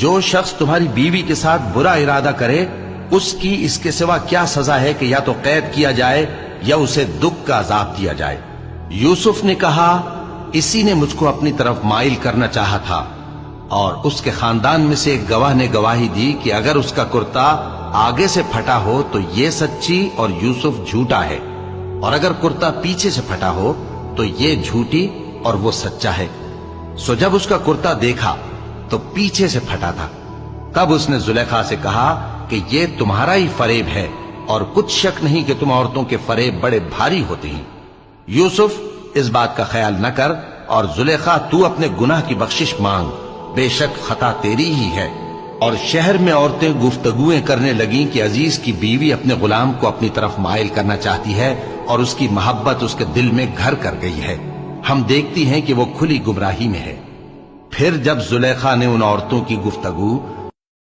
جو شخص تمہاری بیوی کے ساتھ برا ارادہ کرے اس کی اس کے سوا کیا سزا ہے کہ یا تو قید کیا جائے یا اسے دکھ کا عذاب دیا جائے۔ یوسف نے کہا اسی نے مجھ کو اپنی طرف مائل کرنا چاہا تھا، اور اس کے خاندان میں سے ایک گواہ نے گواہی دی کہ اگر اس کا کرتا آگے سے پھٹا ہو تو یہ سچی اور یوسف جھوٹا ہے، اور اگر کرتا پیچھے سے پھٹا ہو تو یہ جھوٹی اور وہ سچا ہے۔ سو جب اس کا کرتا دیکھا تو پیچھے سے پھٹا تھا، تب اس نے زلیخا سے کہا کہ یہ تمہارا ہی فریب ہے، اور کچھ شک نہیں کہ تم عورتوں کے فریب بڑے بھاری ہوتے ہیں۔ یوسف اس بات کا خیال نہ کر، اور زلیخا تو اپنے گناہ کی بخشش مانگ، بے شک خطا تیری ہی ہے۔ اور شہر میں عورتیں گفتگویں کرنے لگیں کہ عزیز کی بیوی اپنے غلام کو اپنی طرف مائل کرنا چاہتی ہے اور اس کی محبت اس کے دل میں گھر کر گئی ہے، ہم دیکھتی ہیں کہ وہ کھلی گمراہی میں ہے۔ پھر جب زلیخا نے ان عورتوں کی گفتگو